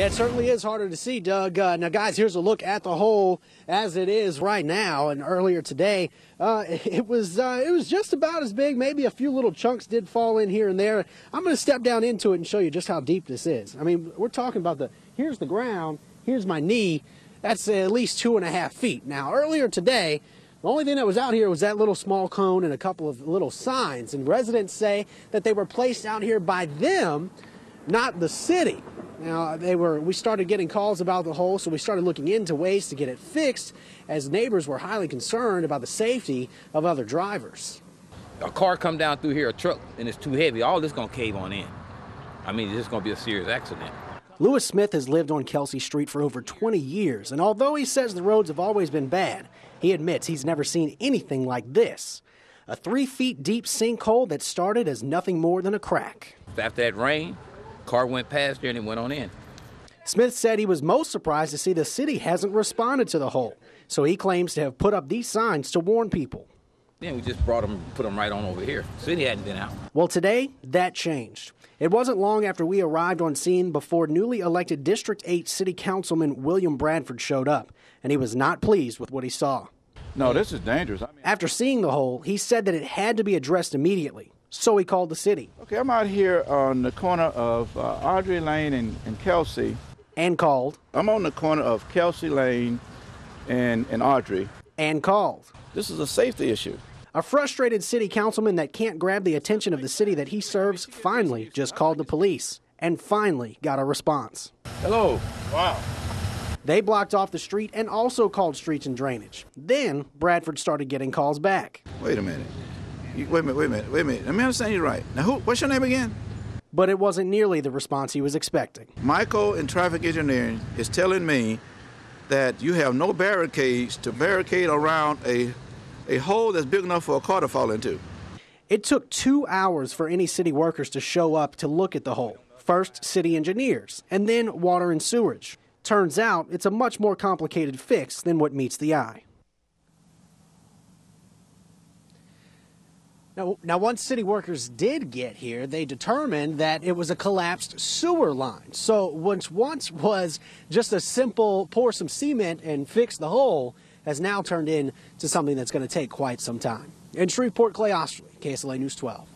Yeah, it certainly is harder to see, Doug. Now, guys, here's a look at the hole as it is right now. And earlier today, it was just about as big. Maybe a few little chunks did fall in here and there. I'm going to step down into it and show you just how deep this is. I mean, we're talking about here's the ground, here's my knee. That's at least 2.5 feet. Now, earlier today, the only thing that was out here was that little small cone and a couple of little signs. And residents say that they were placed out here by them, not the city. Now, we started getting calls about the hole, so we started looking into ways to get it fixed, as neighbors were highly concerned about the safety of other drivers. A car come down through here, a truck, and it's too heavy, all this gonna cave on in. I mean, it's gonna be a serious accident. Lewis Smith has lived on Kelsey Street for over 20 years, and although he says the roads have always been bad, he admits he's never seen anything like this. A 3 feet deep sinkhole that started as nothing more than a crack. After that rain, car went past there and it went on in. Smith said he was most surprised to see the city hasn't responded to the hole, so he claims to have put up these signs to warn people. Then we just brought them, put them right on over here. City hadn't been out. Well, today, that changed. It wasn't long after we arrived on scene before newly elected District 8 City Councilman William Bradford showed up, and he was not pleased with what he saw. No, this is dangerous. After seeing the hole, he said that it had to be addressed immediately, so he called the city. Okay, I'm out here on the corner of Audrey Lane and Kelsey. And called. I'm on the corner of Kelsey Lane and Audrey. And called. This is a safety issue. A frustrated city councilman that can't grab the attention of the city that he serves finally just called the police and finally got a response. Hello. Wow. They blocked off the street and also called streets and drainage. Then Bradford started getting calls back. Wait a minute. Wait a minute. Let me understand you right. Now, what's your name again? But it wasn't nearly the response he was expecting. Michael in traffic engineering is telling me that you have no barricades to barricade around a hole that's big enough for a car to fall into. It took 2 hours for any city workers to show up to look at the hole. First, city engineers, and then water and sewage. Turns out it's a much more complicated fix than what meets the eye. Now, once city workers did get here, they determined that it was a collapsed sewer line. So once was just a simple pour some cement and fix the hole, has now turned into something that's going to take quite some time. In Shreveport, Clay Osterley, KSLA News 12.